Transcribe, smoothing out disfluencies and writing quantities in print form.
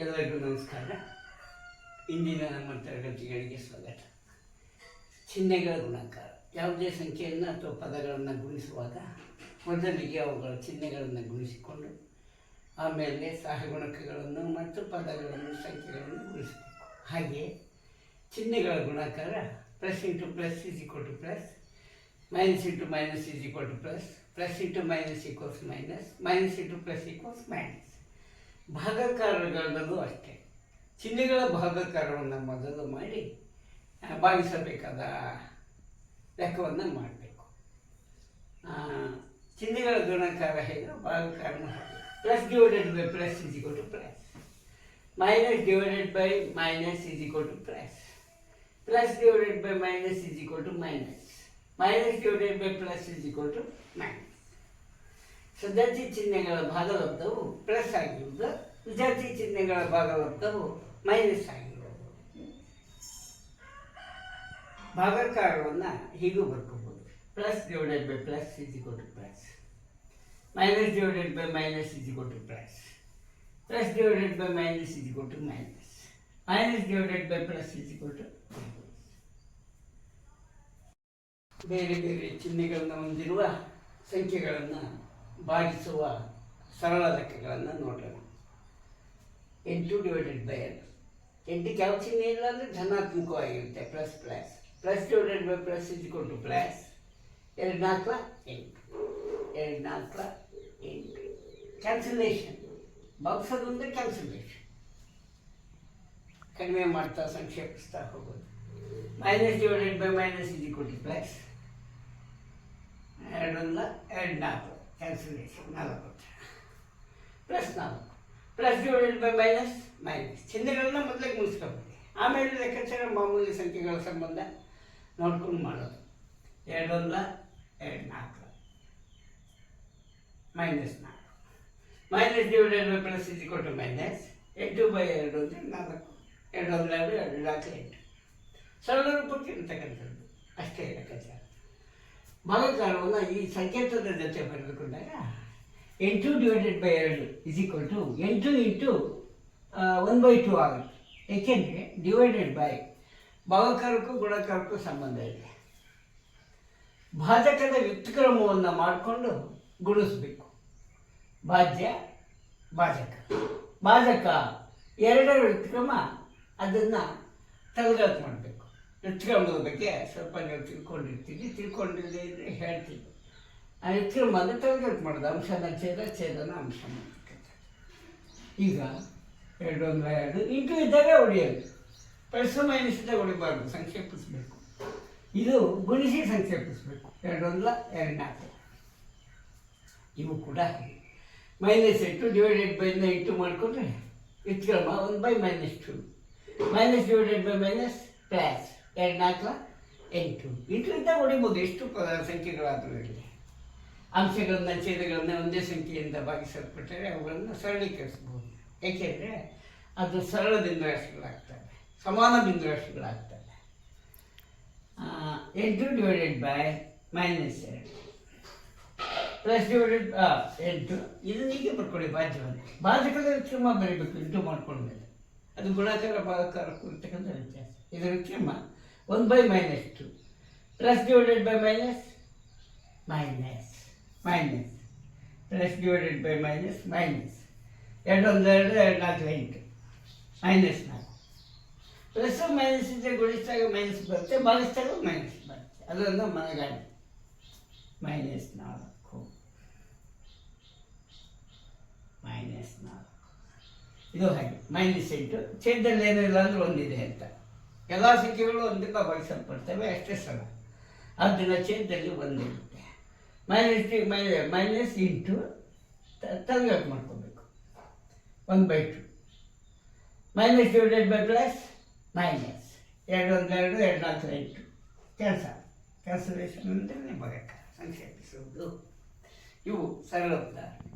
ಎಲ್ಲರಿಗೂ ನಮಸ್ಕಾರ. ಇಂದಿನ ನಮ್ಮ ತರಗತಿಗಳಿಗೆ ಸ್ವಾಗತ. ಚಿಹ್ನೆಗಳ ಗುಣಾಕಾರ. ಯಾವುದೇ ಸಂಖ್ಯೆಯನ್ನು ಅಥವಾ ಪದಗಳನ್ನು ಗುಣಿಸುವಾಗ ಮೊದಲಿಗೆ ಅವುಗಳ ಚಿಹ್ನೆಗಳನ್ನು ಗುಣಿಸಿಕೊಂಡು ಆಮೇಲೆ ಸಹಗುಣಕಗಳನ್ನು ಮತ್ತು ಪದಗಳನ್ನು ಸಂಖ್ಯೆಗಳನ್ನು ಗುಣಿಸಬೇಕು. ಹಾಗೆ ಚಿಹ್ನೆಗಳ ಗುಣಾಕಾರ plus into plus is equal to plus, minus into minus is equal to plus, plus into minus equals minus, minus into plus equals minus. ಭಾಗಾಕಾರಗಳಲ್ಲೂ ಅಷ್ಟೇ. ಚಿಹ್ನೆಗಳ ಭಾಗಾಕಾರವನ್ನು ಮೊದಲು ಮಾಡಿ ಭಾಗಿಸಬೇಕಾದ ಲೆಕ್ಕವನ್ನು ಮಾಡಬೇಕು. ಚಿಹ್ನೆಗಳ ಗುಣಾಕಾರ ಹೇಗೆ ಭಾಗಾಕಾರನ ಹಾಗೆ. Plus divided by plus is equal to plus, minus divided by minus is equal to plus, plus divided by minus is equal to minus, minus divided by plus is equal to minus. ಸಜಾತಿ ಚಿಹ್ನೆಗಳ ಭಾಗಲಬ್ಧವು plus ಆಗಿರುವುದು, ವಿಜಾತಿ ಚಿಹ್ನೆಗಳ ಭಾಗಲಬ್ಧವು minus ಆಗಿರುವುದು. ಭಾಗಾಕಾರವನ್ನು ಹೀಗೂ ಬರ್ಕೋಬೋದು. Plus divided by plus is equal to plus, minus divided by minus is equal to plus, plus divided by minus is equal to minus, minus divided by plus is equal to ಬೇರೆ ಬೇರೆ ಚಿಹ್ನೆಗಳನ್ನು ಹೊಂದಿರುವ ಸಂಖ್ಯೆಗಳನ್ನು ಭಾಗಿಸುವ ಸರಳ ಲೆಕ್ಕಗಳನ್ನು ನೋಡೋಣ. 8 divided by 2. 8ಕ್ಕೆ ಯಾವ ಚಿಹ್ನೆ ಇಲ್ಲ ಅಂದರೆ ಧನಾತ್ಮಕವಾಗಿರುತ್ತೆ. Plus plus, plus divided by plus is equal to plus. 2 4 8, 2 4 8. Cancellation, ಭಾಗಿಸೋದು ಅಂದರೆ ಕ್ಯಾನ್ಸಲೇಷನ್. ಕಡಿಮೆ ಮಾಡ್ತಾ ಸಂಕ್ಷೇಪಿಸ್ತಾ ಹೋಗೋದು. Minus divided by minus is equal to plus. 2 1 2 4 cancellation 4. Plus 4, plus divided by minus minus. ಚಿಹ್ನೆಗಳನ್ನ ಮೊದಲಿಗೆ ಮುಗಿಸ್ಕೋಬೇಕು. ಆಮೇಲೆ ಲೆಕ್ಕಾಚಾರ ಮಾಮೂಲಿ ಸಂಖ್ಯೆಗಳ ಸಂಬಂಧ ನೋಡ್ಕೊಂಡು ಮಾಡೋದು. 2 1 2 4 minus 4, minus divided by plus is equal to minus. 8 by 2 ಅಂದರೆ 4, 2 1 2 2 4 8. ಸರಳ ರೂಪಕ್ಕೆ ಇರ್ತಕ್ಕಂಥದ್ದು ಅಷ್ಟೇ ಲೆಕ್ಕಾಚಾರ. ಭಾಗಾಕಾರವನ್ನು ಈ ಸಂಕೇತದ ಜೊತೆ ಬರೆದುಕೊಂಡಾಗ 8 divided by 2 is equal to 8 into 1/2 ಆಗುತ್ತೆ. ಏಕೆಂದರೆ ಡಿವೈಡೆಡ್ ಬೈ ಭಾಗಾಕಾರಕ್ಕೂ ಗುಣಾಕಾರಕ್ಕೂ ಸಂಬಂಧ ಇದೆ. ಭಾಜಕದ ವ್ಯುತ್ಕ್ರಮವನ್ನು ಮಾಡಿಕೊಂಡು ಗುಣಿಸ್ಬೇಕು. ಭಾಜ್ಯ ಭಾಜಕ. ಭಾಜಕ 2ರ ವ್ಯುತ್ಕ್ರಮ, ಅದನ್ನು ತಲೆಗಾತು ಮಾಡಬೇಕು. ವ್ಯುತ್ಕ್ರಮದ ಬಗ್ಗೆ ಸ್ವಲ್ಪ ನೀವು ತಿಳ್ಕೊಂಡಿಲ್ಲದೆ ಇದ್ದರೆ ಹೇಳ್ತೀವಿ. ಆ ವ್ಯುತ್ಕ್ರಮ ಅಂದರೆ ತಲೆಗಾತು ಮಾಡೋದು. ಅಂಶನ ಛೇದ, ಛೇದನ ಅಂಶ ಮಾಡ್ತಕ್ಕಂಥ. ಈಗ 2 1 2 ಇಂಟು ಇದ್ದಾಗ ಹೊಡೆಯೋದು, ಪ್ಲಸ್ ಮೈನಸ್ ಇದ್ದಾಗ ಹೊಡಿಬಾರ್ದು, ಸಂಕ್ಷೇಪಿಸಬೇಕು. ಇದು ಗುಣಿಸಿ ಸಂಕ್ಷೇಪಿಸಬೇಕು. 2 1 2 4. ಇವು ಕೂಡ ಮೈನಸ್ 8 ಡಿವೈಡೆಡ್ ಬೈ 8 ಮಾಡಿಕೊಂಡ್ರೆ ವ್ಯುತ್ಕ್ರಮ 1 by minus 2, minus divided by minus plus 2 4 8. Into ಇದ್ದಾಗ ಹೊಡಿಬೋದು. ಎಷ್ಟು ಸಂಖ್ಯೆಗಳಾದರೂ ಇರಲಿ, ಅಂಶಗಳನ್ನು ಛೇದಗಳನ್ನು ಒಂದೇ ಸಂಖ್ಯೆಯಿಂದ ಭಾಗಿಸಲ್ಪಟ್ಟರೆ ಅವುಗಳನ್ನು ಸರಳೀಕರಿಸ್ಬೋದು. ಏಕೆಂದರೆ ಅದು ಸರಳ ಬಿಂದುರಾಶಿಗಳಾಗ್ತವೆ, ಸಮಾನ ಬಿಂದುರಾಶಿಗಳಾಗ್ತವೆ. 8 divided by minus 2 plus divided 8. ಇದನ್ನು ಹೀಗೆ ಬರ್ಕೊಳ್ಳಿ ಭಾಜ್ಯವನ್ನು. ಭಾಜಕದ ವ್ಯುತ್ಕ್ರಮ ಬರೀಬೇಕು ಇಂಟು ಮಾಡ್ಕೊಂಡ್ಮೇಲೆ. ಅದು ಗುಣಾಕಾರ ಭಾಗಾಕಾರಕ್ಕೂ ಇರ್ತಕ್ಕಂಥ ವ್ಯತ್ಯಾಸ. ಇದರ ವ್ಯುತ್ಕ್ರಮ 1 by minus 2 plus divided by minus minus minus, plus divided by minus minus. 2 1 2 2 4 8 minus 4. Plus minus ಇದ್ದರೆ ಗುಣಿಸಿದಾಗ ಮೈನಸ್ ಬರುತ್ತೆ, ಭಾಗಿಸಿದಾಗ ಮೈನಸ್ ಬರುತ್ತೆ. ಅದನ್ನು ಮನಗಾಡಿ ಮೈನಸ್ 4 ಮೈನಸ್ 4. ಇದು ಹಾಗೆ ಮೈನಸ್ 8. ಛೇದದಲ್ಲಿ ಏನೂ ಇಲ್ಲ ಅಂದರೆ ಒಂದಿದೆ ಅಂತ. ಎಲ್ಲ ಸಂಖ್ಯೆಗಳು ಒಂದರಿಂದ ಭಾಗಿಸಲ್ಪಡ್ತವೆ, ಅಷ್ಟೇ ಸಲ. ಆದ್ದರಿಂದ ಛೇದದಲ್ಲಿ ಒಂದಿರುತ್ತೆ. ಮೈನಸ್ ಇಂಟು ತಲೆಗಾತು ಮಾಡ್ಕೋಬೇಕು 1/2. Minus divided by plus minus. 2 1 2 2 4 8 cancellation ಅಂದರೆ ಭಾಗಾಕಾರ ಸಂಕ್ಷೇಪಿಸುವುದು. ಇವು ಸರಳ ಉದಾಹರಣೆ.